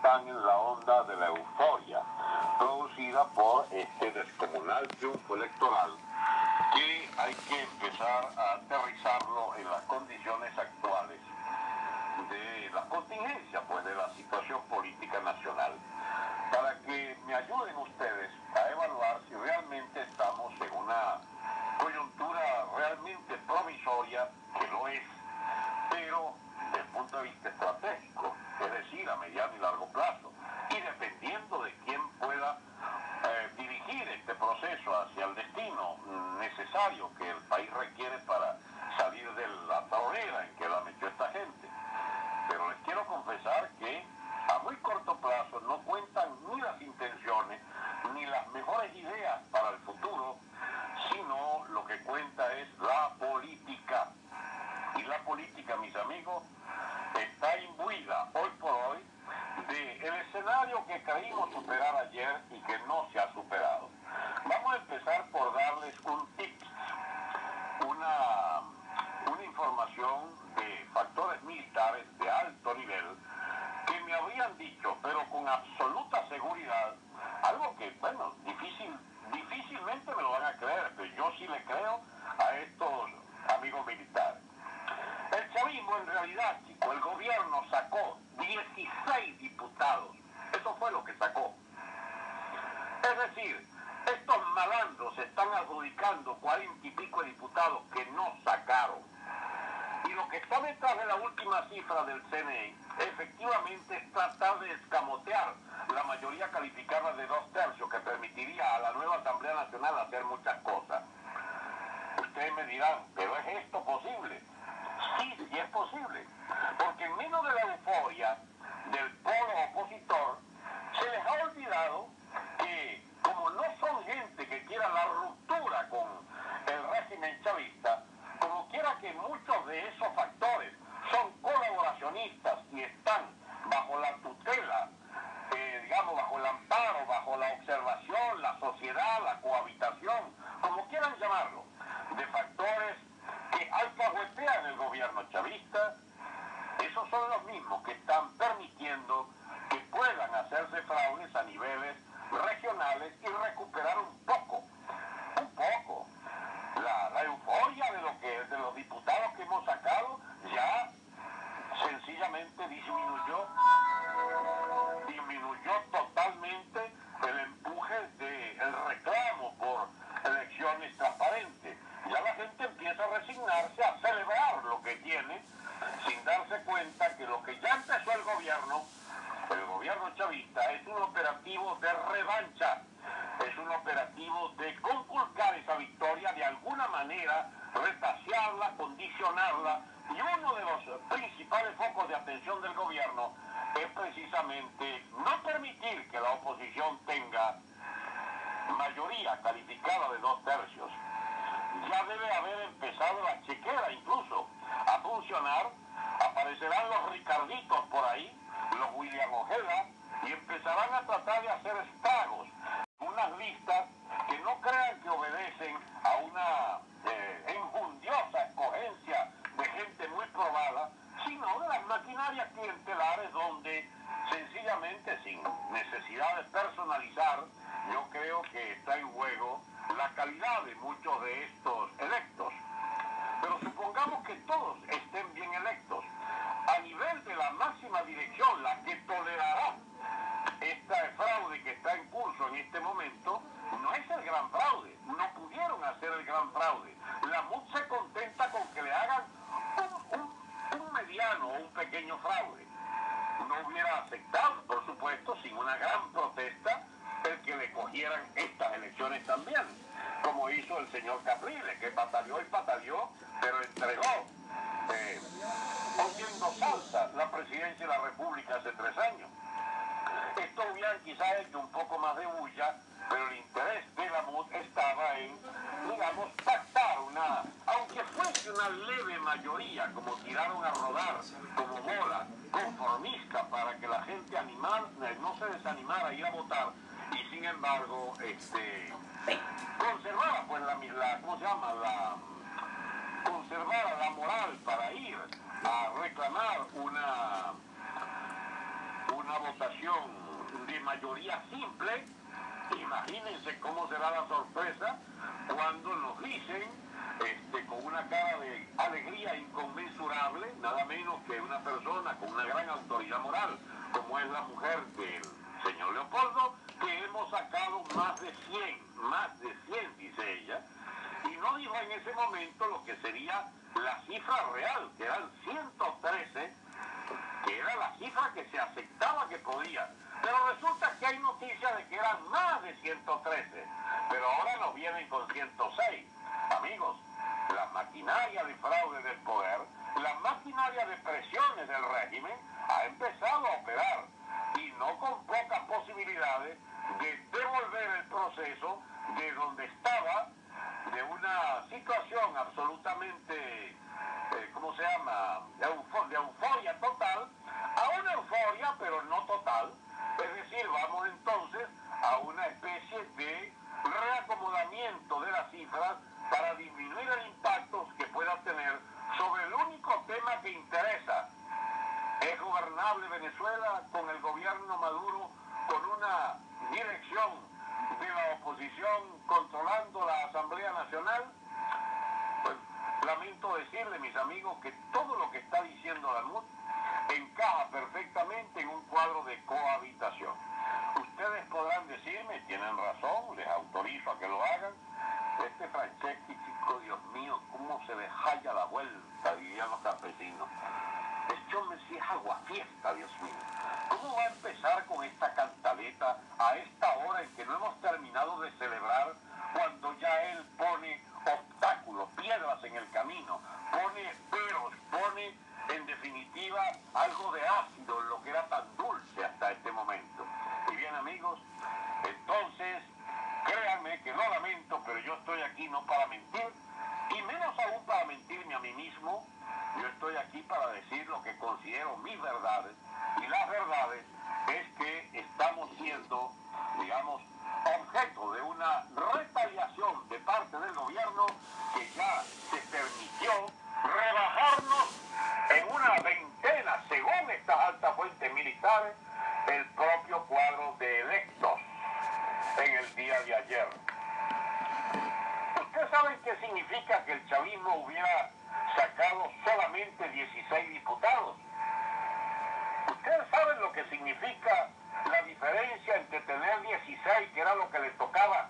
están en la onda de la euforia producida por este descomunal triunfo electoral, que hay que empezar a aterrizarlo en las condiciones actuales de la contingencia, pues, de la situación política nacional, para que me ayuden ustedes a evaluar si realmente estamos en una coyuntura realmente provisoria, que lo es, pero desde el punto de vista estratégico, es decir, a mediano y largo plazo, y dependiendo de quién pueda dirigir este proceso hacia el destino necesario que el país requiere para salir de la atolladera en que la metió esta gente. Pero les quiero confesar que a muy corto plazo no cuentan ni las intenciones ni las mejores ideas para el futuro, sino lo que cuenta es la política. Y la política, mis amigos, está imbuida hoy por hoy del escenario que creímos superar ayer y que no se ha superado. Vamos a empezar por darles un tip, una información de factores militares de alto nivel que me habrían dicho, pero con absoluta seguridad, algo que, bueno, difícilmente me lo van a creer, pero yo sí le creo a estos amigos militares. El chavismo, en realidad, chico, el gobierno sacó 16 diputados. Eso fue lo que sacó. Es decir, estos malandros están adjudicando 40 y pico de diputados que no sacaron. Y lo que está detrás de la última cifra del CNE, efectivamente, es tratar de escamotear la mayoría calificada de 2/3, que permitiría a la nueva Asamblea Nacional hacer muchas cosas. Ustedes me dirán, ¿pero es esto posible? Sí, sí es posible, porque en medio de la euforia del polo opositor, se les ha olvidado que, como no son gente que quiera la ruptura con el régimen chavista, como quiera que muchos de esos factores son colaboracionistas y están bajo la tutela, digamos, bajo el amparo, bajo la observación, la sociedad, la cohabitación, como quieran llamarlo, de factores que alcahuetean el gobierno chavista. Esos son los mismos que están permitiendo que puedan hacerse fraudes a niveles regionales y recuperar un poco la euforia de los diputados que hemos sacado. Ya sencillamente disminuyó totalmente el empuje del reclamo por elecciones transparentes. Ya la gente empieza a resignarse a celebrar lo que tiene, sin darse cuenta que lo que ya empezó el gobierno chavista, es un operativo de revancha, es un operativo de conculcar esa victoria, de alguna manera retasearla, condicionarla, y uno de los principales focos de atención del gobierno es precisamente no permitir que la oposición tenga mayoría calificada de 2/3. Ya debe haber empezado la chequera incluso a funcionar. Aparecerán los Ricarditos por ahí, los William Ojeda, y empezarán a tratar de hacer estragos. Unas listas que no crean que obedecen a una enjundiosa escogencia de gente muy probada, sino de las maquinarias clientelares donde sencillamente, sin necesidad de personalizar, yo creo que está en juego la calidad de muchos de estos electos. Pero supongamos que todos estén bien electos. A nivel de la máxima dirección, la que tolerará este fraude que está en curso en este momento, no es el gran fraude. No pudieron hacer el gran fraude. La MUD se contenta con que le hagan un mediano o un pequeño fraude. No hubiera aceptado, por supuesto, sin una gran protesta, el que le cogieran estas elecciones también, como hizo el señor Capriles, que batalló y batalló, pero entregó, oyendo salsa, la presidencia de la República hace 3 años. Esto hubieran quizás hecho un poco más de bulla, pero el interés de la MUD estaba en, digamos, pactar aunque fuese una leve mayoría, como tiraron a rodar, como bola, conformista, para que la gente no se desanimara a ir a votar, y sin embargo, conservara, pues, ¿cómo se llama? Conservara la moral para ir a reclamar una una votación de mayoría simple, imagínense cómo será la sorpresa cuando nos dicen, con una cara de alegría inconmensurable, nada menos que una persona con una gran autoridad moral, como es la mujer del señor Leopoldo, que hemos sacado más de 100, dice ella, y no dijo en ese momento lo que sería la cifra real, que eran 113, que era la cifra que se aceptaba que podía. Pero resulta que hay noticias de que eran más de 113, pero ahora nos vienen con 106. Amigos, la maquinaria de fraude del poder, la maquinaria de presiones del régimen ha empezado a operar, y no con pocas posibilidades de devolver el proceso de donde estaba, de una situación absolutamente, ¿cómo se llama?, de euforia total, a una euforia pero no total. Es decir, vamos entonces a una especie de reacomodamiento de las cifras para disminuir el impacto que pueda tener sobre el único tema que interesa. ¿Es gobernable Venezuela con el gobierno Maduro, con una dirección de la oposición controlando la Asamblea Nacional? Pues lamento decirle, mis amigos, que todo lo que está diciendo la MUD encaja perfectamente en un cuadro de cohabitación. Ustedes podrán decirme, tienen razón, les autorizo a que lo hagan. Este Franceschi, chico, Dios mío, cómo se le jaya la vuelta, dirían los campesinos. Este hombre sí es aguafiesta, Dios mío. ¿Cómo va a empezar con esta cantaleta a esta hora en que no hemos terminado de celebrar, cuando ya él pone obstáculos, piedras en el camino, pone peros, pone en definitiva algo de ácido en lo que era tan dulce hasta este momento? Y bien, amigos, entonces créanme que no lamento, pero yo estoy aquí no para mentir, y menos aún para mentirme a mí mismo. Yo estoy aquí para decir lo que considero mis verdades, y las verdades es que estamos siendo, digamos, objeto de una retaliación de parte del gobierno, que ya se permitió rebajarnos en una veintena, según estas altas fuentes militares, el propio cuadro de electos en el día de ayer. ¿Ustedes saben qué significa que el chavismo hubiera sacado solamente 16 diputados? ¿Ustedes saben lo que significa la diferencia entre tener 16, que era lo que le tocaba,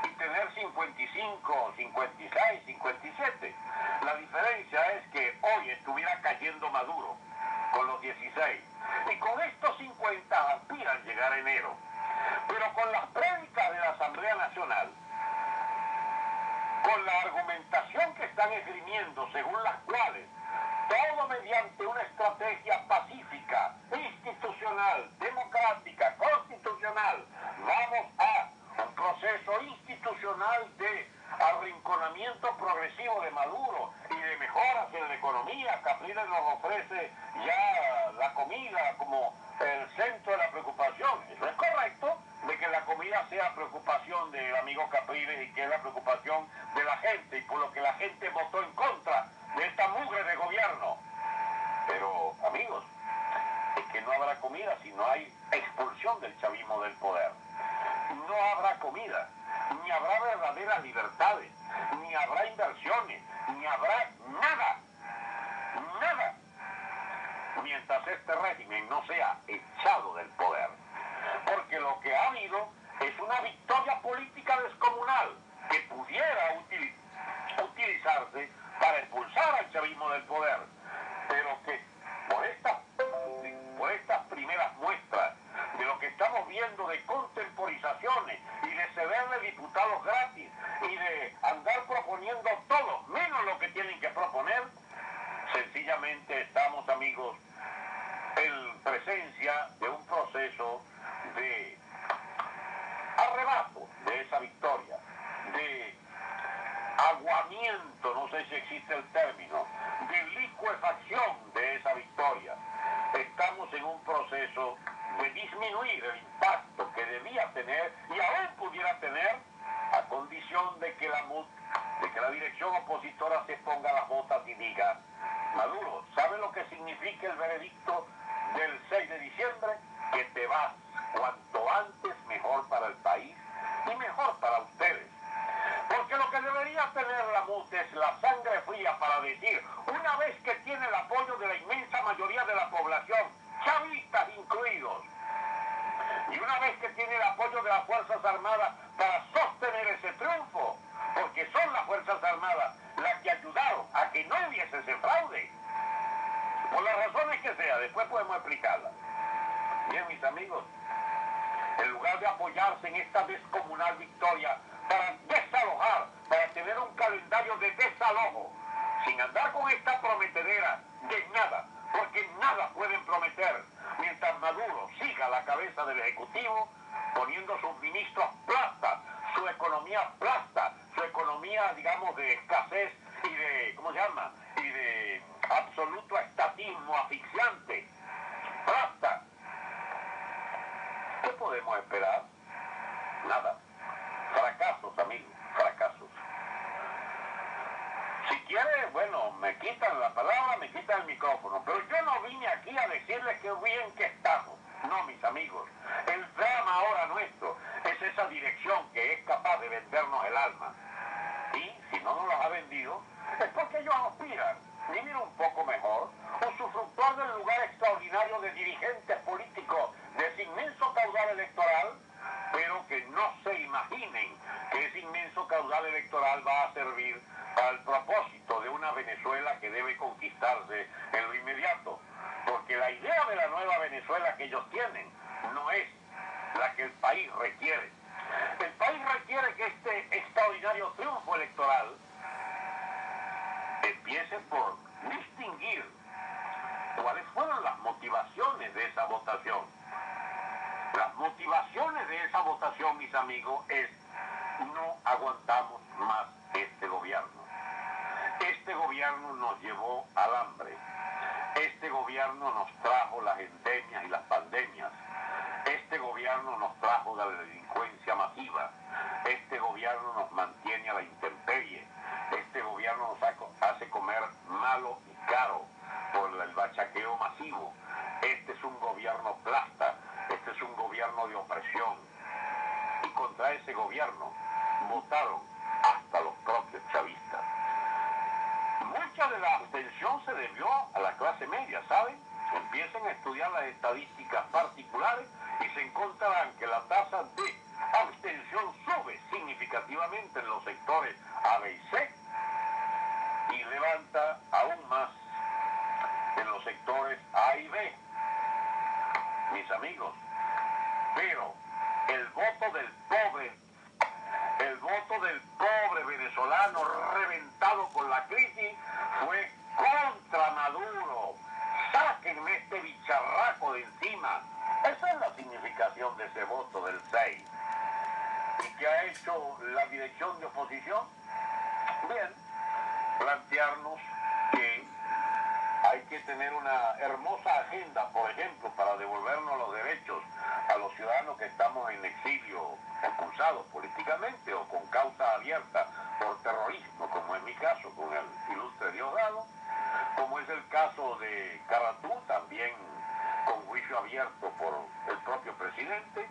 y tener 55, 56, 57? La diferencia es que hoy estuviera cayendo Maduro con los 16, y con estos 50 aspiran a llegar a enero. Pero con las prédicas de la Asamblea Nacional, con la argumentación que están esgrimiendo, según las cuales todo mediante una estrategia pacífica, institucional, democrática, constitucional, vamos a un proceso institucional de arrinconamiento progresivo de Maduro y de mejoras en la economía. Capriles nos ofrece ya la comida como el centro de la preocupación. Eso es correcto, de que la comida sea preocupación del amigo Capriles y que es la preocupación de la gente, y por lo que la gente votó en contra de esta mugre de gobierno. Pero, amigos, es que no habrá comida si no hay expulsión del chavismo del poder. No habrá comida, ni habrá verdaderas libertades, ni habrá inversiones, ni habrá nada, nada, mientras este régimen no sea echado del poder. Porque lo que ha habido es una victoria política descomunal que pudiera utilizarse para expulsar al chavismo del poder, pero que por estas primeras muestras de lo que estamos viendo de contemporizaciones y de cederle diputados gratis y de andar proponiendo todo menos lo que tienen que proponer, sencillamente estamos, amigos, en presencia de un proceso de arrebato de esa victoria, de aguamiento, no sé si existe el término, de licuefacción de esa victoria. Estamos en un proceso de disminuir el impacto que debía tener y aún pudiera tener, a condición de que la dirección opositora se ponga las botas y diga: Maduro, ¿sabe lo que significa el veredicto del 6 de diciembre? que te vas cuanto antes mejor para el país y mejor para ustedes. Porque lo que debería tener la MUT es la sangre fría para decir, una vez que tiene el apoyo de la inmensa mayoría de la población, chavistas incluidos, y una vez que tiene el apoyo de las Fuerzas Armadas para sostener ese triunfo, porque son las Fuerzas Armadas las que ayudaron a que no hubiese ese fraude, por las razones que sea, después podemos explicarlas. Bien, mis amigos, en lugar de apoyarse en esta descomunal victoria para desalojar, para tener un calendario de desalojo, sin andar con esta prometedera de nada, porque nada pueden prometer mientras Maduro siga a la cabeza del Ejecutivo, poniendo sus ministros plasta, su economía plasta, su economía, digamos, de escasez y de, ¿cómo se llama?, y de absoluto estatismo asfixiante, plasta. ¿Qué podemos esperar? Nada. Fracasos, amigos, fracasos. Si quiere, bueno, me quitan la palabra, me quitan el micrófono, pero yo no vine aquí a decirles qué bien que estamos. No, mis amigos, el drama ahora nuestro es esa dirección que es capaz de vendernos el alma. Y si no nos las ha vendido, es porque ellos aspiran, vivir un poco mejor, usufructuar del lugar extraordinario de dirigentes políticos de ese inmenso caudal electoral, pero que no se imaginen que ese inmenso caudal electoral va a servir para el propósito de una Venezuela que debe conquistarse en lo inmediato. Porque la idea de la nueva Venezuela que ellos tienen no es la que el país requiere. El país requiere que este extraordinario triunfo electoral empiece por distinguir cuáles fueron las motivaciones de esa votación. Las motivaciones de esa votación, mis amigos, es no aguantamos más este gobierno. Este gobierno nos llevó al hambre. Este gobierno nos trajo las endemias y las pandemias. Este gobierno nos trajo la delincuencia masiva. Este gobierno nos mantiene a la intemperie. Este gobierno nos hace comer malo y caro por el bachaqueo masivo. Este es un gobierno plasta. Este es un gobierno de opresión. Y contra ese gobierno votaron hasta los propios chavistas. Mucha de la abstención se debió a la clase media, ¿saben? Empiecen a estudiar las estadísticas particulares y se encontrarán que la tasa de abstención sube significativamente en los sectores A, B y C y levanta aún más en los sectores A y B. Mis amigos, pero el voto del pobre venezolano reventado por la crisis fue contra Maduro. Sáquenme este bicharraco de encima. Esa es la significación de ese voto del 6. ¿Y qué ha hecho la dirección de oposición? Bien, plantearnos que hay que tener una hermosa agenda, por ejemplo, para devolvernos los derechos a los ciudadanos que estamos en exilio, expulsados políticamente o con causa abierta por terrorismo, como en mi caso con el ilustre Diosdado, como es el caso de Caratú, también con juicio abierto por el propio presidente.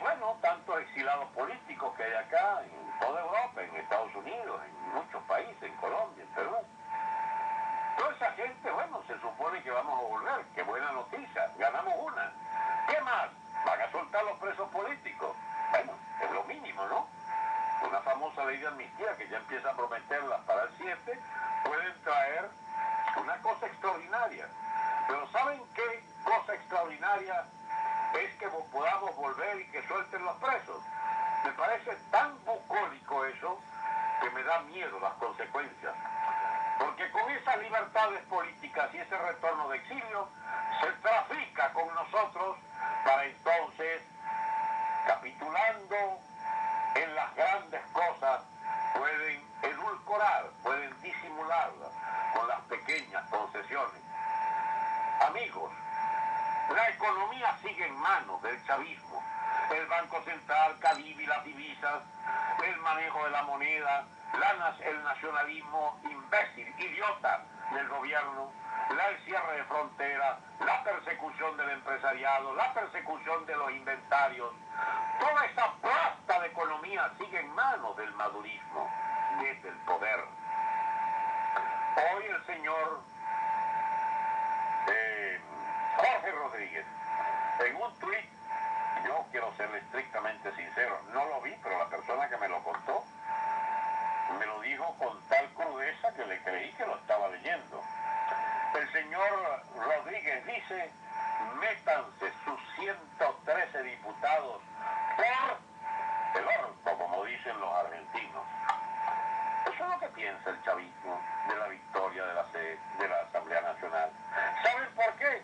Bueno, tantos exilados políticos que hay acá, en toda Europa, en Estados Unidos, en muchos países, en Colombia, en Perú. Toda esa gente, bueno, se supone que vamos a volver. Qué buena noticia, ganamos una. ¿Qué más? Van a soltar los presos políticos. Bueno, es lo mínimo, ¿no? Una famosa ley de amnistía que ya empieza a prometerlas para el 7, pueden traer una cosa extraordinaria. Pero ¿saben qué cosa extraordinaria es que podamos volver y que suelten los presos? Me parece tan bucólico eso que me da miedo las consecuencias. Porque con esas libertades políticas y ese retorno de exilio, se trafica con nosotros para entonces, capitulando en las grandes cosas, pueden edulcorar, pueden disimularlas con las pequeñas concesiones. Amigos, la economía sigue en manos del chavismo. El Banco Central, Caribe y las divisas, el manejo de la moneda, el nacionalismo imbécil, idiota, del gobierno, el cierre de fronteras, la persecución del empresariado, la persecución de los inventarios, toda esa plasta de economía sigue en manos del madurismo, desde el poder. Hoy el señor Jorge Rodríguez, en un tuit, yo quiero serle estrictamente sincero, no lo vi, pero la persona que me lo contó, me lo dijo con tal crudeza que le creí que lo estaba leyendo. El señor Rodríguez dice, métanse sus 113 diputados por el orto, como dicen los argentinos. Eso es lo que piensa el chavismo de la victoria de la Asamblea Nacional. ¿Saben por qué?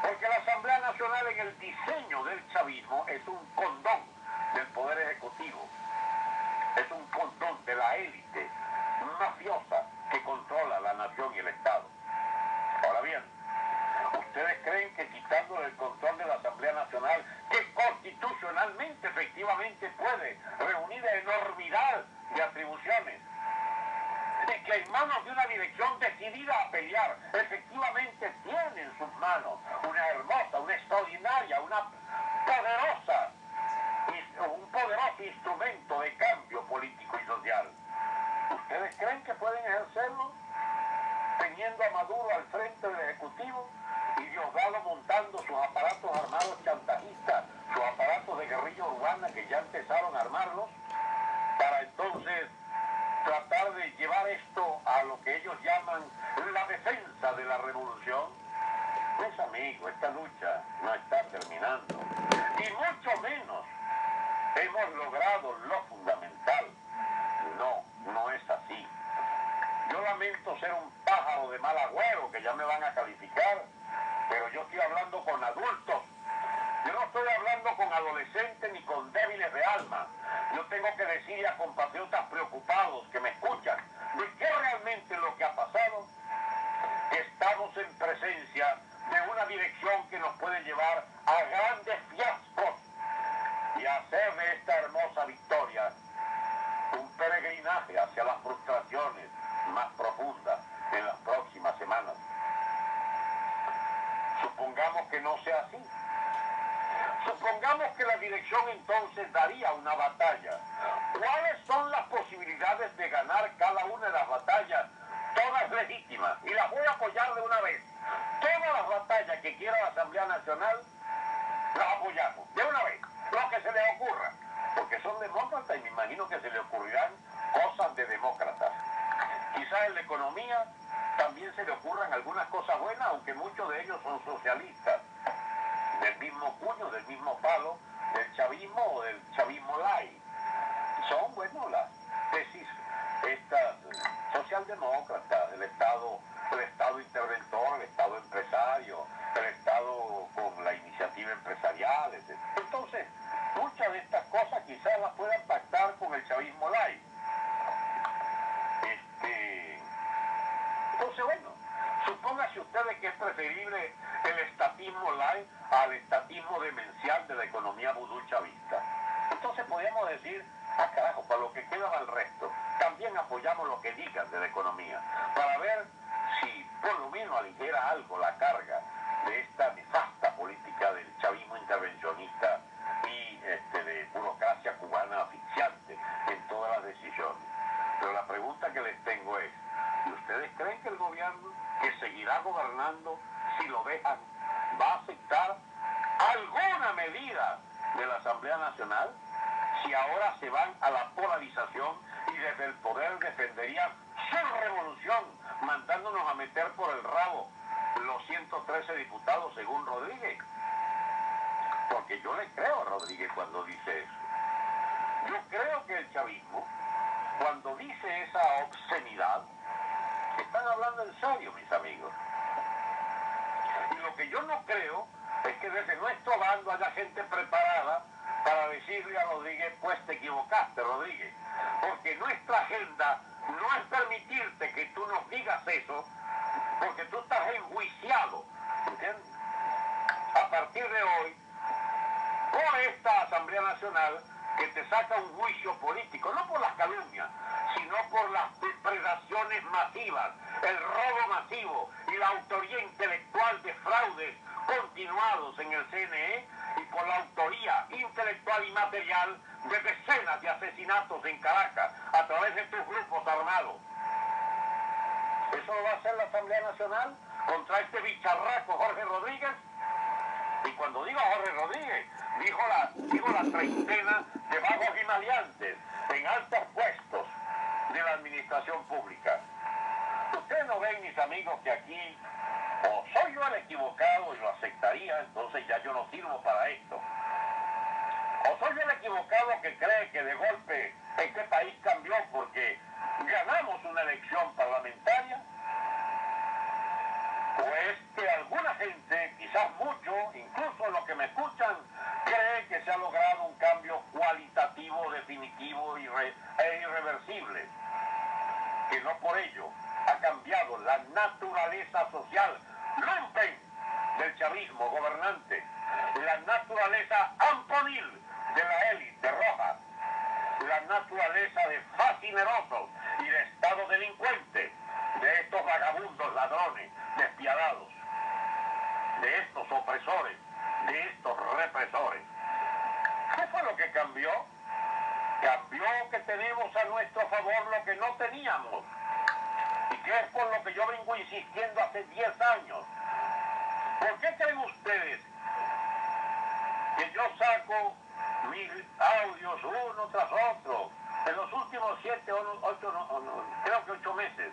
Porque la Asamblea Nacional en el diseño del chavismo es un condón del Poder Ejecutivo. Es un condón de la élite mafiosa que controla la nación y el Estado. Ahora bien, ¿ustedes creen que quitándole el control de la Asamblea Nacional, que constitucionalmente efectivamente puede reunir enormidad de atribuciones, y que en manos de una dirección decidida a pelear, efectivamente tiene en sus manos una hermosa, una extraordinaria, un poderoso instrumento de cambio político y social? ¿Ustedes creen que pueden ejercerlo teniendo a Maduro al frente del Ejecutivo y Diosdado montando sus aparatos armados chantajistas, sus aparatos de guerrilla urbana que ya empezaron a armarlos, para entonces tratar de llevar esto a lo que ellos llaman la defensa de la revolución? Pues amigo, esta lucha no está terminando, y mucho menos hemos logrado lo fundamental. No, no es así. Yo lamento ser un pájaro de mal agüero, que ya me van a calificar, pero yo estoy hablando con adultos. Yo no estoy hablando con adolescentes ni con débiles de alma. Yo tengo que decirle a compatriotas preocupados que me escuchan de qué realmente es lo que ha pasado, que estamos en presencia de una dirección que nos puede llevar a grandes fiascos y hacer de esta hermosa victoria un peregrinaje hacia las frustraciones más profundas en las próximas semanas. Supongamos que no sea así. Supongamos que la dirección entonces daría una batalla. ¿Cuáles son las posibilidades de ganar cada una de las batallas? Todas legítimas, y las voy a apoyar de una vez. Todas las batallas que quiera la Asamblea Nacional, las apoyamos, de una vez, lo que se les ocurra. Porque son demócratas y me imagino que se les ocurrirán cosas de demócratas. Quizás en la economía también se le ocurran algunas cosas buenas, aunque muchos de ellos son socialistas, del mismo puño, del mismo palo, del chavismo o del chavismo light. Son, bueno, las tesis estas socialdemócratas, el Estado interventor, el Estado empresario, el Estado con la iniciativa empresarial, etc. Entonces, muchas de estas cosas quizás las puedan pactar con el chavismo light. Entonces, bueno, supóngase ustedes que es preferible el estatismo light al estatismo demencial de la economía vudú chavista. Entonces podríamos decir, carajo, para lo que queda al resto, también apoyamos lo que digan de la economía, para ver si por lo menos aligera algo la carga de esta nefasta política del chavismo intervencionista y de burocracia cubana asfixiante en todas las decisiones. Pero la pregunta que les tengo es, ¿y ustedes creen que el gobierno, que seguirá gobernando si lo dejan, va a aceptar alguna medida de la Asamblea Nacional? Si ahora se van a la polarización y desde el poder defenderían su revolución, mandándonos a meter por el rabo los 113 diputados según Rodríguez. Porque yo le creo a Rodríguez cuando dice eso. Yo creo que el chavismo, cuando dice esa obscenidad, están hablando en serio, mis amigos. Y lo que yo no creo es que desde nuestro bando haya gente preparada para decirle a Rodríguez, pues te equivocaste, Rodríguez. Porque nuestra agenda no es permitirte que tú nos digas eso, porque tú estás enjuiciado, ¿entiendes? A partir de hoy, por esta Asamblea Nacional, que te saca un juicio político, no por las calumnias, sino por las depredaciones masivas el robo masivo y la autoría intelectual de fraudes continuados en el CNE y por la autoría intelectual y material de decenas de asesinatos en Caracas a través de tus grupos armados. ¿Eso lo va a hacer la Asamblea Nacional contra este bicharraco Jorge Rodríguez? Y cuando digo Jorge Rodríguez, digo la treintena de vagos y maleantes en altos puestos de la administración pública. Ustedes no ven, mis amigos, que aquí o soy yo el equivocado y lo aceptaría, entonces ya yo no sirvo para esto. O soy yo el equivocado que cree que de golpe este país cambió porque ganamos una elección parlamentaria. O es que alguna gente, quizás muchos, incluso los que me escuchan, cree que se ha logrado un cambio cualitativo, definitivo e irreversible. Que no por ello ha cambiado la naturaleza social lumpen del chavismo gobernante, la naturaleza amponil de la élite roja, la naturaleza de fascinerosos y de estado delincuente de estos vagabundos ladrones despiadados, de estos opresores, de estos represores. ¿Qué fue lo que cambió? Cambió que tenemos a nuestro favor lo que no teníamos, y que es por lo que yo vengo insistiendo hace 10 años. ¿Por qué creen ustedes que yo saco mis audios uno tras otro? En los últimos 7, 8, creo que 8 meses,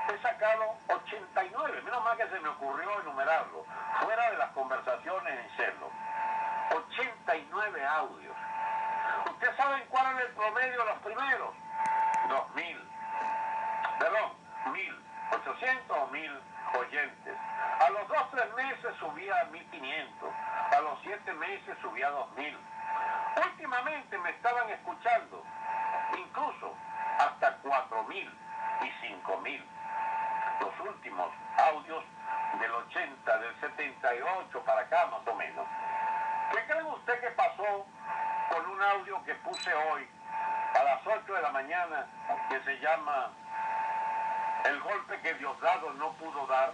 he sacado 89, menos mal que se me ocurrió enumerarlo, fuera de las conversaciones en celo. 89 audios. ¿Ustedes saben cuál es el promedio de los primeros? 1.800 o 1.000 oyentes. A los 2 o 3 meses subía a 1.500. A los 7 meses subía a 2.000. Últimamente me estaban escuchando incluso hasta 4.000 y 5.000. Los últimos audios del 80, del 78 para acá más o menos. ¿Qué creen usted que pasó con un audio que puse hoy a las 8 de la mañana que se llama El golpe que Diosdado no pudo dar,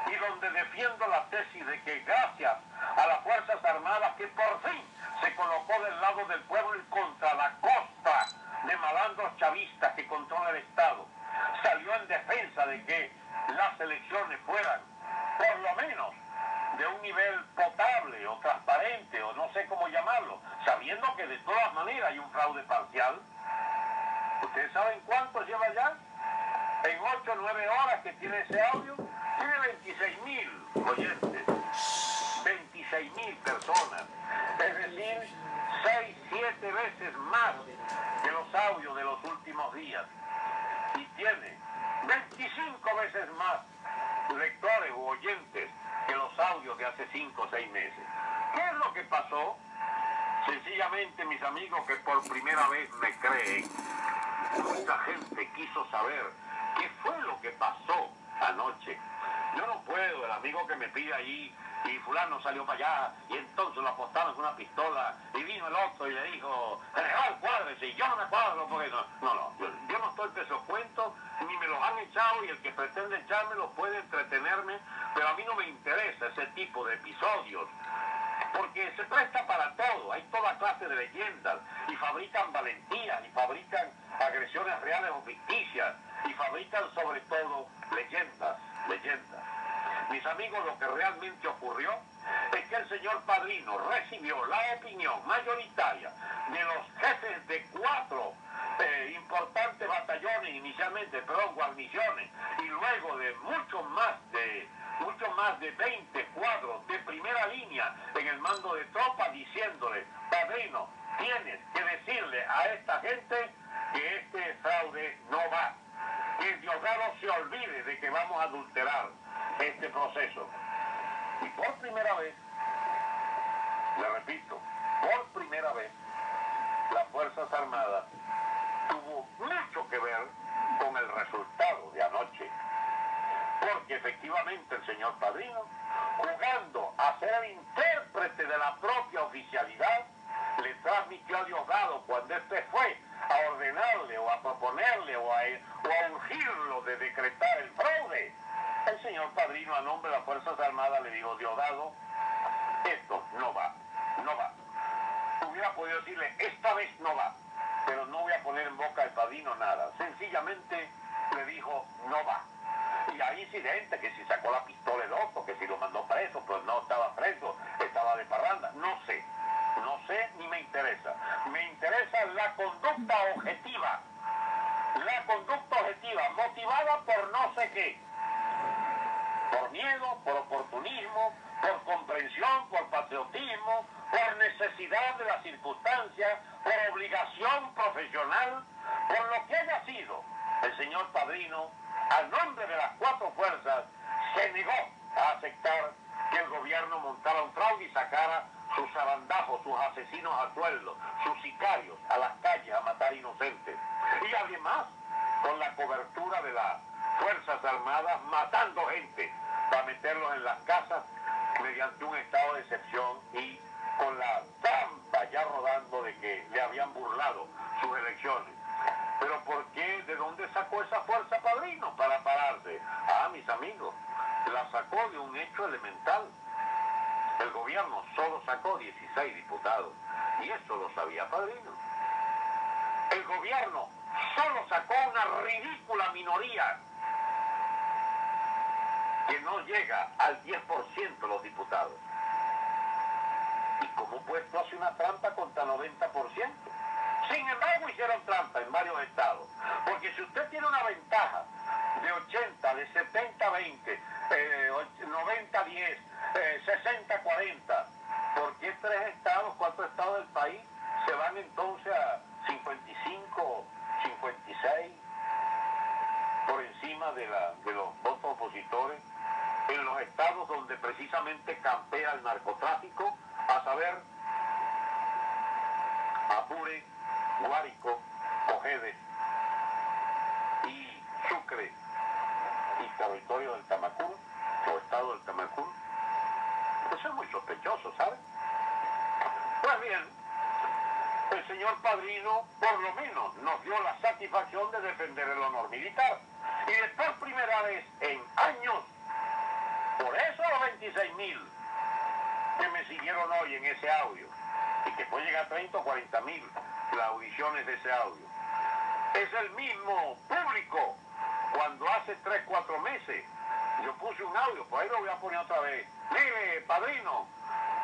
y donde defiendo la tesis de que gracias a las Fuerzas Armadas que por fin se colocó del lado del pueblo y contra la costa de malandros chavistas que controla el Estado, salió en defensa de que las elecciones fueran por lo menos de un nivel potable o transparente o no sé cómo llamarlo, sabiendo que de todas maneras hay un fraude parcial. ¿Ustedes saben cuánto lleva ya? En 8 o 9 horas que tiene ese audio, tiene 26.000 oyentes, 26.000 personas, es decir, 6, 7 veces más que los audios de los últimos días, y tiene 25 veces más lectores u oyentes que los audios de hace 5 o 6 meses. ¿Qué es lo que pasó? Sencillamente, mis amigos que por primera vez me creen, mucha gente quiso saber qué fue lo que pasó anoche. Yo no puedo, el amigo que me pide ahí, y fulano salió para allá, y entonces lo apostaron con una pistola, y vino el otro y le dijo, general, cuádrese, y yo no me cuadro, porque no, yo no estoy de esos cuentos, ni me los han echado, y el que pretende echármelos puede entretenerme, pero a mí no me interesa ese tipo de episodios, porque se presta para todo, hay toda clase de leyendas, y fabrican valentías, y fabrican agresiones reales o ficticias, y fabrican sobre todo leyendas. Mis amigos, lo que realmente ocurrió es que el señor Padrino recibió la opinión mayoritaria de los jefes de 4 importantes batallones, inicialmente, guarniciones, y luego de mucho más de 20 cuadros de primera línea en el mando de tropas, diciéndole, Padrino, tienes que decirle a esta gente que este fraude no va, que Diosdado se olvide de que vamos a adulterar este proceso. Y por primera vez, le repito, por primera vez, las Fuerzas Armadas tuvo mucho que ver con el resultado de anoche. Porque efectivamente el señor Padrino, jugando a ser el intérprete de la propia oficialidad, le transmitió a Diosdado cuando éste fue a ordenarle o a proponerle o a urgirlo de decretar el fraude, fraude. El señor Padrino, a nombre de las Fuerzas Armadas, le dijo: Diosdado, esto no va, no va. Hubiera podido decirle: esta vez no va, pero no voy a poner en boca del Padrino nada. Sencillamente le dijo: no va. Y hay incidentes, que si sacó la pistola el otro, que si lo mandó preso, pues no estaba preso, estaba de parranda. No sé, no sé ni me interesa. Me interesa la conducta objetiva. La conducta objetiva, motivada por no sé qué. Por miedo, por oportunismo, por comprensión, por patriotismo, por necesidad de las circunstancias, por obligación profesional, por lo que haya sido. El señor Padrino, al nombre de las cuatro fuerzas, se negó a aceptar que el gobierno montara un fraude y sacara sus zarandajos, sus asesinos a sueldo, sus sicarios a las calles a matar inocentes. Y además, con la cobertura de las Fuerzas Armadas, matando gente para meterlos en las casas mediante un estado de excepción, y con la trampa ya rodando de que le habían burlado sus elecciones. Pero ¿por qué? ¿De dónde sacó esa fuerza Padrino para pararse? Ah, mis amigos, la sacó de un hecho elemental. El gobierno solo sacó 16 diputados, y eso lo sabía Padrino. El gobierno solo sacó una ridícula minoría que no llega al 10% de los diputados. ¿Y cómo pues tú haces una trampa contra 90%? Sin embargo, hicieron trampa en varios estados. Porque si usted tiene una ventaja de 80, de 70-20, 90-10, 60-40, ¿por qué 4 estados del país se van entonces a 55, 56, por encima de los votos opositores? En los estados donde precisamente campea el narcotráfico, a saber, Apure, Guárico, Cojedes y Sucre y territorio del Tamacún, o estado del Tamacún. Eso es muy sospechoso, ¿sabe? Pues bien, el señor Padrino por lo menos nos dio la satisfacción de defender el honor militar. Y de por primera vez en años, por eso los 26.000 que me siguieron hoy en ese audio, y que puede llegar a 30 o 40.000 las audiciones de ese audio, es el mismo público cuando hace 3, 4 meses yo puse un audio, pues ahí lo voy a poner otra vez. Mire, Padrino,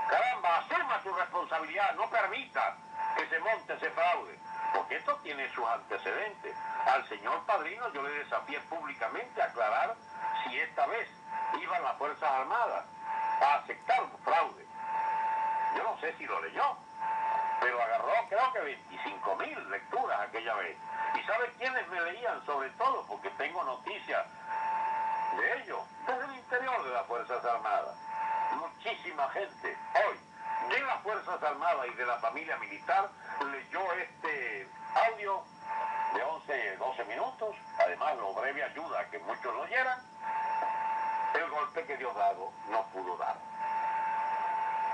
caramba, asuma su responsabilidad, no permita que se monte ese fraude, porque esto tiene sus antecedentes. Al señor Padrino yo le desafié públicamente a aclarar si esta vez iban las Fuerzas Armadas a aceptar un fraude. Yo no sé si lo leyó, pero agarró creo que 25.000 lecturas aquella vez. ¿Y sabe quiénes me leían? Sobre todo porque tengo noticias de ellos desde el interior de las Fuerzas Armadas. Muchísima gente hoy de las Fuerzas Armadas y de la familia militar leyó este audio de 11, 12 minutos. Además, lo breve ayuda a que muchos lo oyeran. El golpe que Diosdado no pudo dar.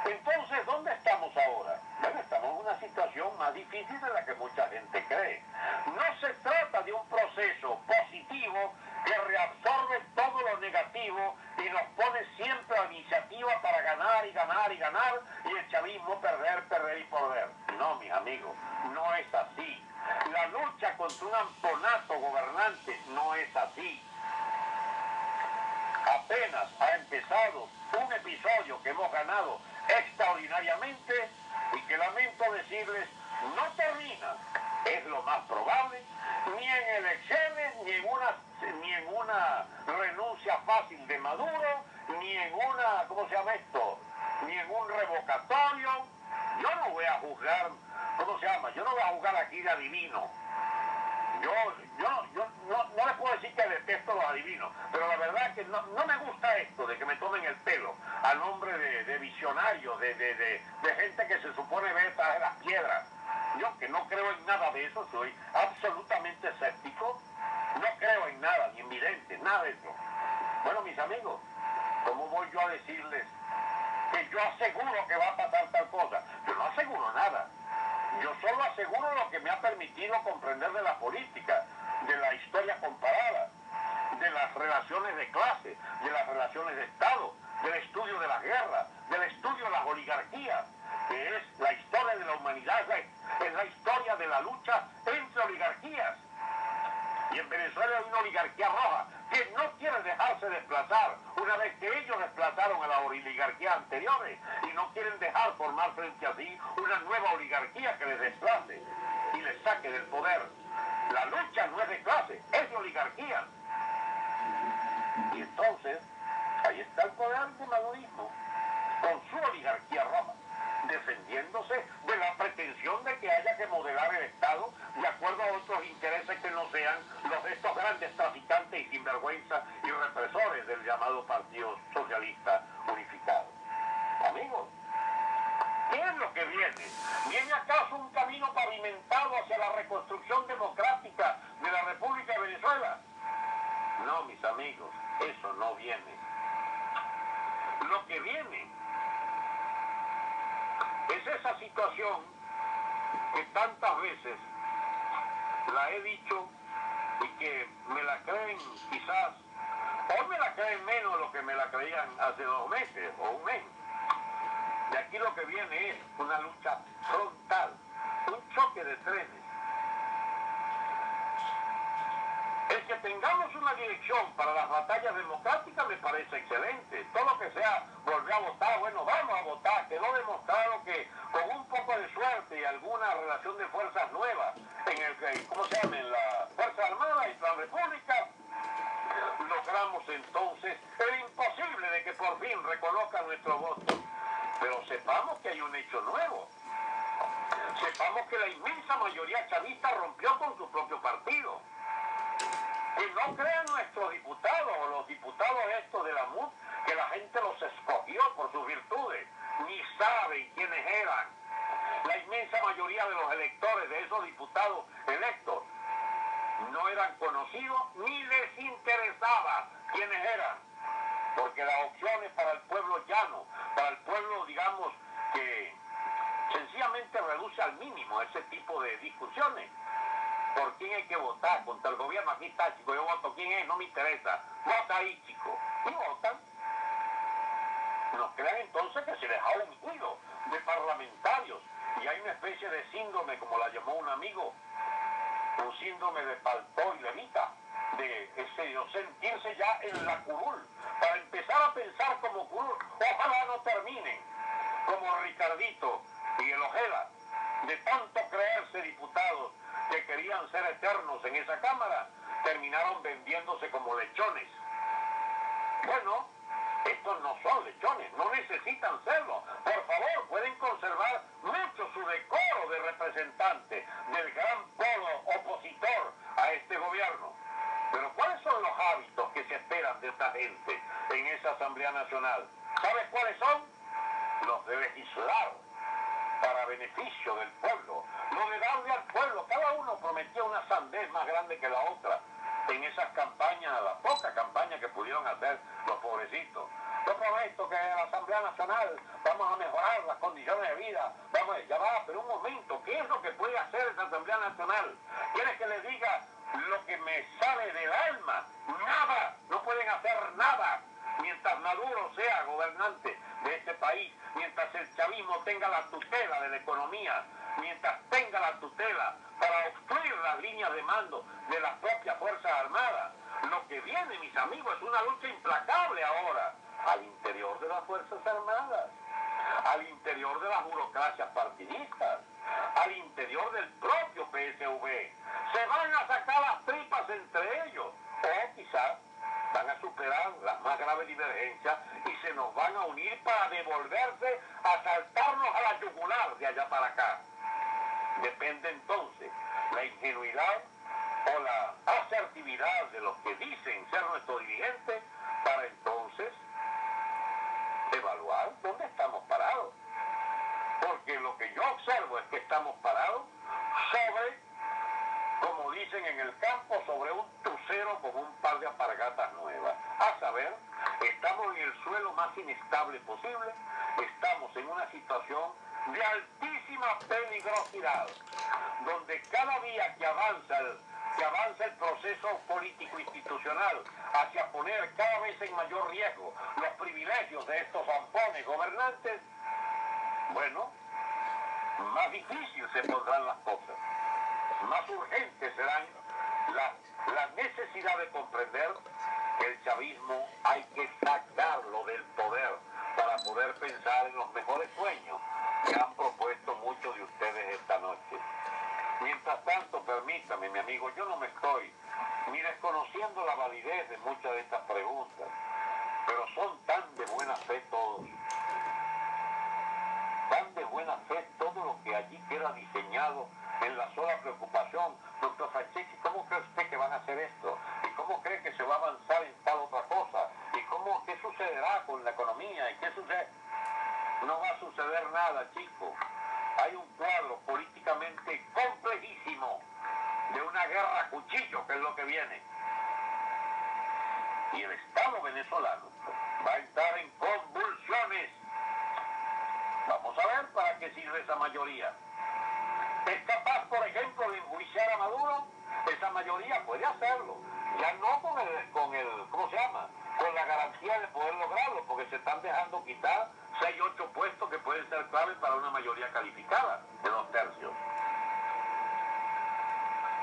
Entonces, ¿dónde estamos ahora? Bueno, estamos en una situación más difícil de la que mucha gente cree. No se trata de un proceso positivo que reabsorbe todo lo negativo y nos pone siempre a iniciativa para ganar y ganar y ganar, y el chavismo perder, perder y perder. No, mis amigos, no es así. La lucha contra un amponato gobernante no es así. Apenas ha empezado un episodio que hemos ganado extraordinariamente y que lamento decirles no termina, es lo más probable, ni en elecciones, ni en una renuncia fácil de Maduro, ni en una, ¿cómo se llama esto?, ni en un revocatorio. Yo no voy a juzgar, ¿cómo se llama?, yo no voy a juzgar aquí de adivino. Yo no les puedo decir que detesto los adivinos, pero la verdad es que no me gusta esto de que me tomen el pelo a nombre de visionarios, de gente que se supone ver detrás de las piedras. Yo, que no creo en nada de eso, soy absolutamente escéptico, no creo en nada, ni en videntes, nada de eso. Bueno, mis amigos, ¿cómo voy yo a decirles que yo aseguro que va a pasar tal cosa? Yo no aseguro nada. Yo solo aseguro lo que me ha permitido comprender de la política, de la historia comparada, de las relaciones de clase, de las relaciones de Estado, del estudio de la guerra, del estudio de las oligarquías, que es la historia de la humanidad, es la historia de la lucha entre oligarquías. Y en Venezuela hay una oligarquía roja que no quiere dejarse desplazar una vez que ellos desplazaron a las oligarquías anteriores y no quieren dejar formar frente a sí una nueva oligarquía que les desplace y les saque del poder. La lucha no es de clase, es de oligarquía. Y entonces, ahí está el poder del madurismo, con su oligarquía roja, defendiéndose de la pretensión de que haya que modelar el Estado de acuerdo a otros intereses que no sean los de estos grandes traficantes y sinvergüenza y represores del llamado Partido Socialista Unificado. Amigos, ¿qué es lo que viene? ¿Viene acaso un camino pavimentado hacia la reconstrucción democrática de la República de Venezuela? No, mis amigos, eso no viene. Lo que viene es esa situación que tantas veces la he dicho y que me la creen quizás, o me la creen menos de lo que me la creían hace 2 meses o un mes. De aquí lo que viene es una lucha frontal, un choque de trenes. El que tengamos una dirección para las batallas democráticas me parece excelente. Todo lo que sea volver a votar, bueno, vamos a votar. Quedó demostrado que con un poco de suerte y alguna relación de fuerzas nuevas en el, ¿cómo se llama?, en la Fuerza Armada y la República, logramos entonces el imposible de que por fin reconozcan nuestro voto. Pero sepamos que hay un hecho nuevo. Sepamos que la inmensa mayoría chavista rompió con su propio partido. Que no crean nuestros diputados o los diputados estos de la MUD que la gente los escogió por sus virtudes, ni saben quiénes eran. La inmensa mayoría de los electores de esos diputados electos no eran conocidos ni les interesaba quiénes eran, porque las opciones para el pueblo llano, para el pueblo, digamos, que sencillamente reduce al mínimo ese tipo de discusiones. ¿Por quién hay que votar? Contra el gobierno, aquí está, chico, yo voto. ¿Quién es? No me interesa. Vota ahí, chico. Y votan. Nos crean entonces que se les ha unido de parlamentarios. Y hay una especie de síndrome, como la llamó un amigo, un síndrome de Paltó y Levita, de sentirse ya en la curul, para empezar a pensar como curul. Ojalá no terminen como Ricardito y el Ojeda, de tanto creerse diputados que querían ser eternos en esa Cámara, terminaron vendiéndose como lechones. Bueno, estos no son lechones, no necesitan serlo. Por favor, pueden conservar mucho su decoro de representante del gran polo opositor a este gobierno. Pero ¿cuáles son los hábitos que se esperan de esta gente en esa Asamblea Nacional? ¿Sabes cuáles son? Los de legislar para beneficio del pueblo, lo de darle al pueblo. Cada uno prometía una sandez más grande que la otra en esas campañas, la poca campaña que pudieron hacer los pobrecitos. Yo prometo que en la Asamblea Nacional vamos a mejorar las condiciones de vida. Vamos, ya va, pero un momento, ¿qué es lo que puede hacer esa Asamblea Nacional? ¿Quieres que les diga lo que me sale del alma? Nada, no pueden hacer nada. Mientras Maduro sea gobernante de este país, mientras el chavismo tenga la tutela de la economía, mientras tenga la tutela para obstruir las líneas de mando de las propias Fuerzas Armadas, lo que viene, mis amigos, es una lucha implacable ahora al interior de las Fuerzas Armadas, al interior de las burocracias partidistas, al interior del propio PSV. Se van a sacar las tripas entre ellos, o quizás van a superar las más graves divergencias y se nos van a unir para devolverse a saltarnos a la yugular de allá para acá. Depende entonces la ingenuidad o la asertividad de los que dicen ser nuestros dirigentes para entonces evaluar dónde estamos parados. Porque lo que yo observo es que estamos parados sobre, como dicen en el campo, sobre un crucero con un par de alpargatas nuevas. A saber, estamos en el suelo más inestable posible, estamos en una situación de altísima peligrosidad, donde cada día que avanza que avanza el proceso político-institucional hacia poner cada vez en mayor riesgo los privilegios de estos zampones gobernantes, bueno, más difícil se pondrán las cosas, más urgentes serán la necesidad de comprender que el chavismo hay que sacarlo del poder para poder pensar en los mejores sueños que han propuesto muchos de ustedes esta noche. Mientras tanto, permítame, mi amigo, yo no me estoy ni desconociendo la validez de muchas de estas preguntas, pero son tan de buena fe todos, tan de buena fe todo lo que allí queda diseñado en la sola preocupación. Doctor Franceschi, ¿cómo cree usted que van a hacer esto? ¿Y cómo cree que se va a avanzar en tal otra cosa? ¿Y qué sucederá con la economía? ¿Y qué sucede? No va a suceder nada, chicos. Hay un cuadro políticamente complejísimo de una guerra a cuchillo, que es lo que viene. Y el Estado venezolano va a entrar en convulsiones. Vamos a ver para qué sirve esa mayoría. ¿Es capaz, por ejemplo, de enjuiciar a Maduro? Esa mayoría puede hacerlo. Ya no con el ¿cómo se llama? Con la garantía de poder lograrlo, porque se están dejando quitar 6, 8 puestos que pueden ser claves para una mayoría calificada de 2/3.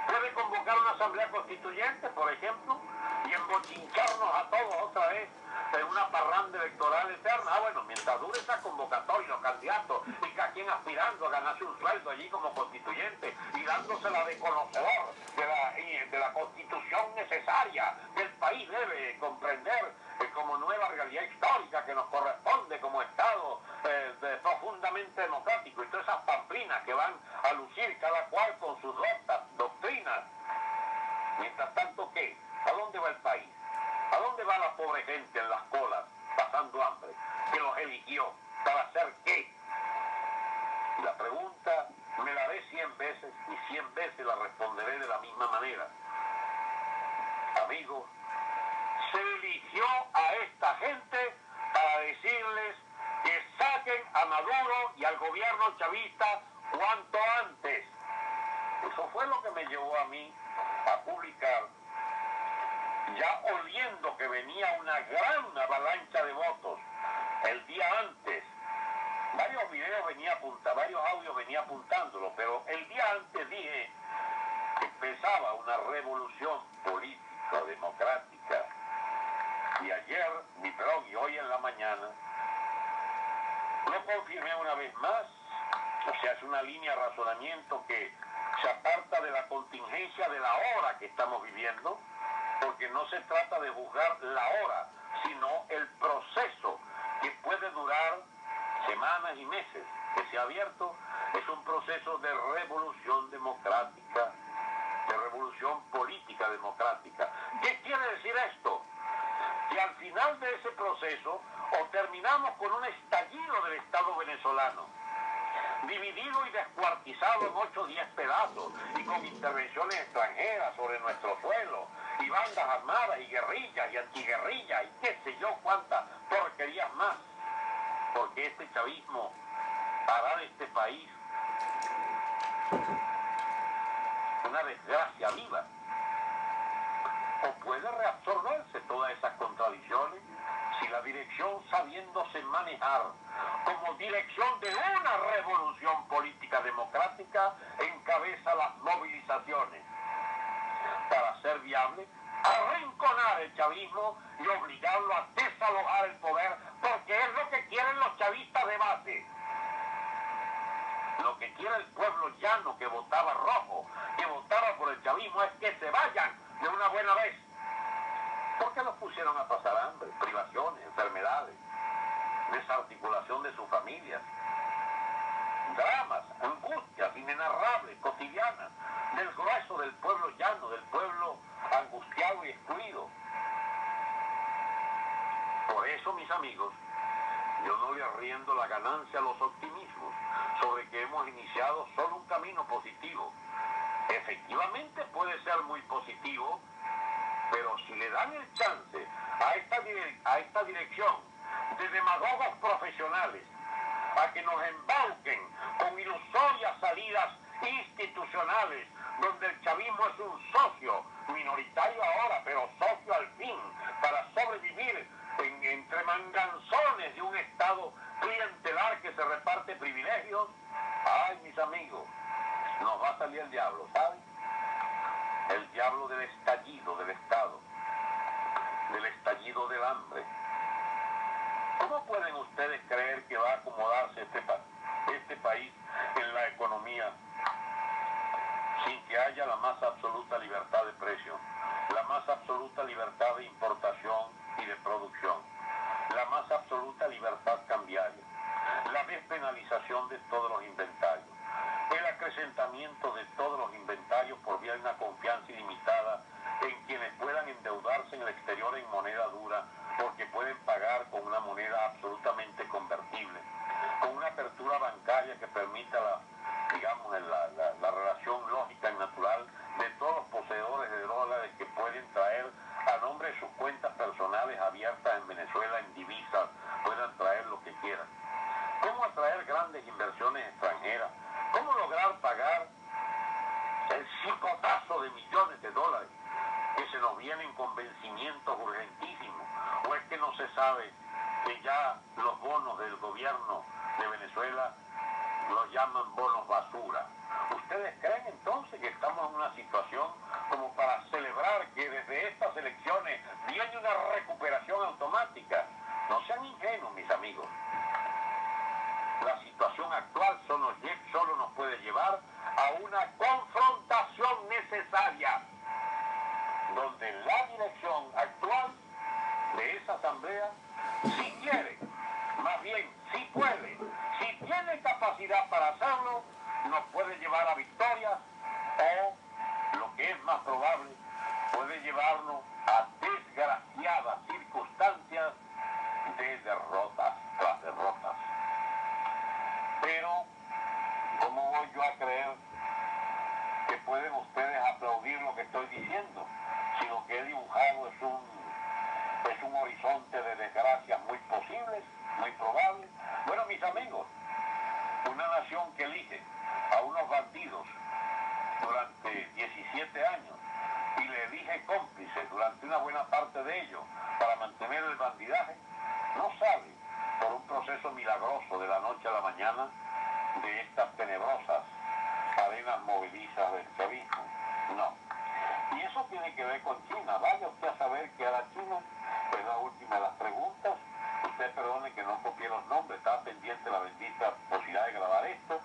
Puede convocar una asamblea constituyente, por ejemplo, y embochincharnos a todos otra vez en una parranda electoral eterna. Bueno, mientras dure esa convocatoria, los candidatos, y cada quien aspirando a ganarse un sueldo allí como constituyente y dándosela de conocedor de la constitución necesaria que el país debe comprender como nueva realidad histórica que nos corresponde como Estado profundamente democrático, y todas esas pamplinas que van a lucir cada cual con sus doctrinas. Mientras tanto, ¿qué? ¿A dónde va el país? ¿A dónde va la pobre gente en las colas, pasando hambre, que los eligió? ¿Para hacer qué? Y la pregunta me la haré 100 veces y 100 veces la responderé de la misma manera. Amigos, se eligió a esta gente para decirles que saquen a Maduro y al gobierno chavista cuanto antes. Eso fue lo que me llevó a mí a publicar, ya oliendo que venía una gran avalancha de votos el día antes. Varios videos varios audios venía apuntándolo, pero el día antes dije que empezaba una revolución política, democrática. Y ayer, y hoy en la mañana, lo confirmé una vez más. O sea, es una línea de razonamiento que se aparta de la contingencia de la hora que estamos viviendo, porque no se trata de juzgar la hora, sino el proceso que puede durar semanas y meses, que se ha abierto. Es un proceso de revolución democrática, de revolución política democrática. ¿Qué quiere decir esto? Que al final de ese proceso o terminamos con un estallido del Estado venezolano, dividido y descuartizado en 8 o 10 pedazos, y con intervenciones extranjeras sobre nuestro suelo, y bandas armadas, y guerrillas, y antiguerrillas, y qué sé yo cuántas porquerías más, porque este chavismo hará de este país una desgracia viva. O puede reabsorberse todas esas contradicciones si la dirección, sabiéndose manejar como dirección de una revolución política democrática, encabeza las movilizaciones para ser viable, arrinconar el chavismo y obligarlo a desalojar el poder, porque es lo que quieren los chavistas de base. Lo que quiere el pueblo llano que votaba rojo, que votaba por el chavismo, es que se vayan de una buena vez. ¿Por qué los pusieron a pasar hambre, privaciones, enfermedades, desarticulación de sus familias, dramas, angustias inenarrables, cotidianas, del grueso del pueblo llano, del pueblo angustiado y excluido? Por eso, mis amigos, yo no le arriendo la ganancia a los optimismos sobre que hemos iniciado solo un camino positivo. Efectivamente puede ser muy positivo, pero si le dan el chance a esta dirección de demagogos profesionales a que nos embauquen con ilusorias salidas institucionales donde el chavismo es un socio mis amigos, nos va a salir el diablo, ¿saben? El diablo del estallido del Estado, del estallido del hambre. ¿Cómo pueden ustedes creer que va a acomodarse este país en la economía sin que haya la más absoluta libertad de precio, la más absoluta libertad de importación y de producción, la más absoluta libertad cambiaria, la despenalización de todos los inventarios, el acrecentamiento de todos los inventarios por vía de una confianza ilimitada en quienes puedan endeudarse en el exterior en moneda dura porque pueden pagar con una moneda absolutamente convertible, con una apertura bancaria que permita la relación lógica y natural de todos los poseedores de dólares que pueden traer a nombre de sus cuentas personales abiertas en Venezuela en divisas, puedan traer lo que quieran. ¿Cómo atraer grandes inversiones extranjeras? ¿Cómo lograr pagar el chicotazo de millones de dólares que se nos vienen con vencimientos urgentísimos? ¿O es que no se sabe que ya los bonos del gobierno de Venezuela los llaman bonos basura? ¿Ustedes creen entonces que estamos en una situación como para celebrar que desde estas elecciones viene una recuperación automática? No sean ingenuos, mis amigos. La situación actual solo nos puede llevar a una confrontación necesaria, donde la dirección actual de esa asamblea, si quiere, más bien, si puede, si tiene capacidad para hacerlo, nos puede llevar a victorias o, lo que es más probable, puede llevarnos a desgraciadas circunstancias de derrotas tras derrotas. Pero, ¿cómo voy yo a creer que pueden ustedes aplaudir lo que estoy diciendo? Si lo que he dibujado es un horizonte de desgracias muy posibles, muy probables. Bueno, mis amigos, una nación que elige a unos bandidos durante 17 años y le elige cómplices durante una buena parte de ellos para mantener el bandidaje, no sale por un proceso milagroso de la noche a la mañana de estas tenebrosas cadenas movilizas del chavismo. No. Y eso tiene que ver con China. Vaya usted a saber que a la China es la última de las preguntas. Usted perdone que no copié los nombres, estaba pendiente la bendita posibilidad de grabar esto.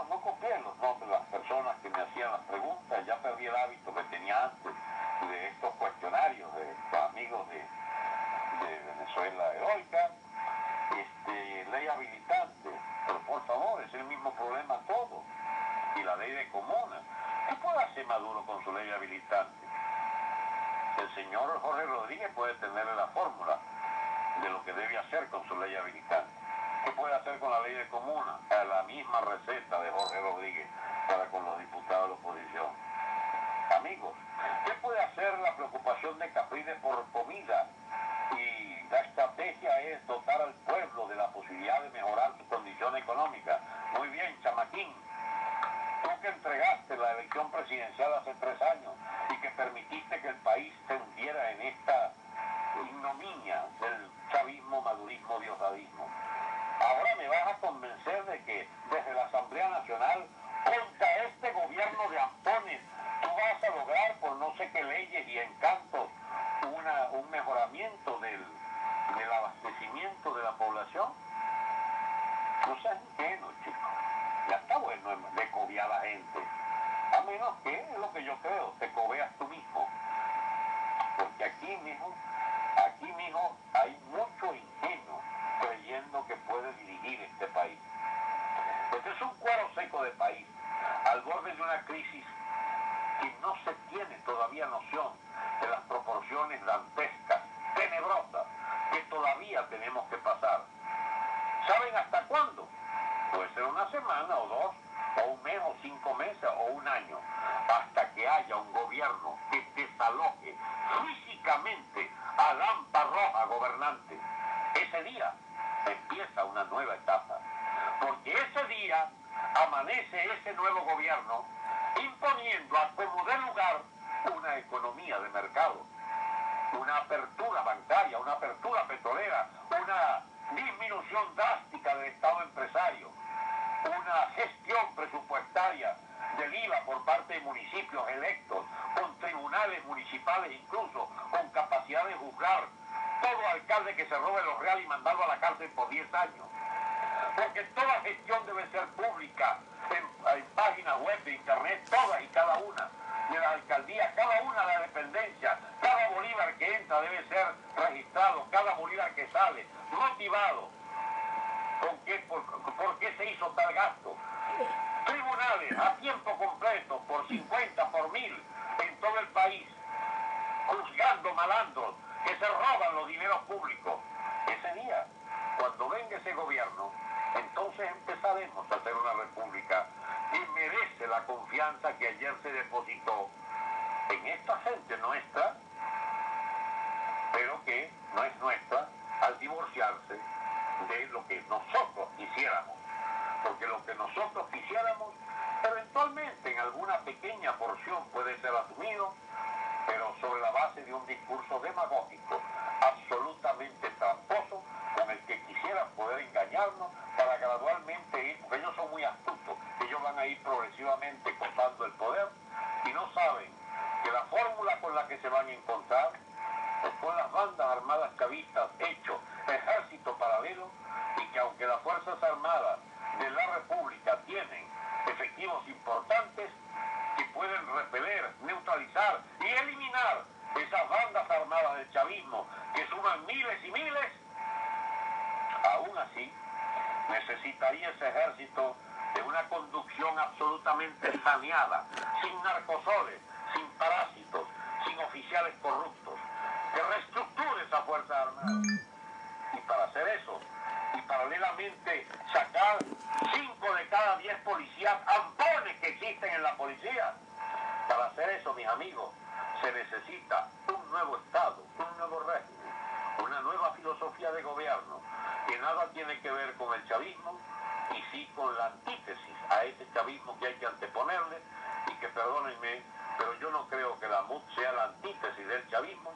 No copié los nombres de las personas que me hacían las preguntas, ya perdí el hábito que tenía antes de estos cuestionarios de los amigos de Venezuela Heroica. Ley habilitante, pero por favor, es el mismo problema todo. Y la ley de comunas. ¿Qué puede hacer Maduro con su ley habilitante? El señor Jorge Rodríguez puede tenerle la fórmula de lo que debe hacer con su ley habilitante. ¿Qué puede hacer con la ley de comunas? La misma receta de Jorge Rodríguez para con los diputados de la oposición. Amigos, ¿qué puede hacer la preocupación de Capriles por comida? Y la estrategia es dotar al pueblo de la posibilidad de mejorar su condición económica. Muy bien, chamaquín. Tú que entregaste la elección presidencial hace 3 años y que permitiste que el país se hundiera en esta ignominia del chavismo, madurismo, diosadismo. Ahora me vas a convencer de que desde la Asamblea Nacional, contra este gobierno de ampones, tú vas a lograr por no sé qué leyes y encantos un mejoramiento del abastecimiento de la población. No seas ingenuo, chicos. Ya está bueno de cobiar a la gente. A menos que, es lo que yo creo, te cobeas tú mismo. Porque aquí mismo hay mucho ingenuo creyendo que puede dirigir este país. Este es un cuero seco de país, al borde de una crisis que no se tiene todavía noción de las proporciones dantescas, tenebrosas, que todavía tenemos que pasar. ¿Saben hasta cuándo? Puede ser una semana o 2, o un mes o 5 meses o un año, hasta que haya un gobierno que desaloje físicamente a Lampa Roja gobernante. Ese día empieza una nueva etapa, porque ese día amanece ese nuevo gobierno imponiendo a como dé lugar una economía de mercado, una apertura bancaria, una apertura petrolera, una disminución drástica del Estado empresario, presupuestaria del IVA por parte de municipios electos, con tribunales municipales incluso, con capacidad de juzgar todo alcalde que se robe los reales y mandarlo a la cárcel por 10 años. Porque toda gestión debe ser pública, en páginas web de internet, todas y cada una, de las alcaldías, cada una de las dependencias, cada bolívar que entra debe ser registrado, cada bolívar que sale, motivado. ¿Por qué se hizo tal gasto? Tribunales a tiempo completo, por 50, por 1000, en todo el país, juzgando malandros que se roban los dineros públicos. Ese día, cuando venga ese gobierno, entonces empezaremos a hacer una república que merece la confianza que ayer se depositó en esta gente nuestra, pero que no es nuestra al divorciarse de lo que nosotros quisiéramos. Porque lo que nosotros quisiéramos, eventualmente en alguna pequeña porción puede ser asumido, pero sobre la base de un discurso demagógico, absolutamente tramposo, con el que quisieran poder engañarnos para gradualmente ir, porque ellos son muy astutos, ellos van a ir progresivamente copando el poder y no saben que la fórmula con la que se van a encontrar es con las bandas armadas chavistas hecho ejército paralelo, y que aunque las Fuerzas Armadas de la República tienen efectivos importantes que pueden repeler, neutralizar y eliminar esas bandas armadas del chavismo que suman miles y miles, aún así necesitaría ese ejército de una conducción absolutamente saneada, sin narcosoles, sin parásitos, sin oficiales corruptos, que reestructure esa Fuerza Armada. Y para hacer eso, y paralelamente sacar 5 de cada 10 policías ampones que existen en la policía, para hacer eso, mis amigos, se necesita un nuevo Estado, un nuevo régimen, una nueva filosofía de gobierno, que nada tiene que ver con el chavismo, y sí con la antítesis a ese chavismo que hay que anteponerle, y que, perdónenme, pero yo no creo que la MUD sea la antítesis del chavismo.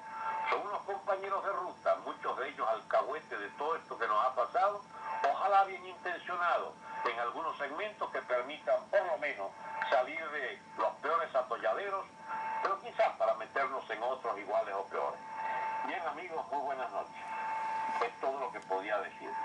Son unos compañeros de ruta, muchos de ellos alcahuetes de todo esto que nos ha pasado, ojalá bien intencionados en algunos segmentos que permitan por lo menos salir de los peores atolladeros, pero quizás para meternos en otros iguales o peores. Bien, amigos, muy buenas noches. Es todo lo que podía decirles.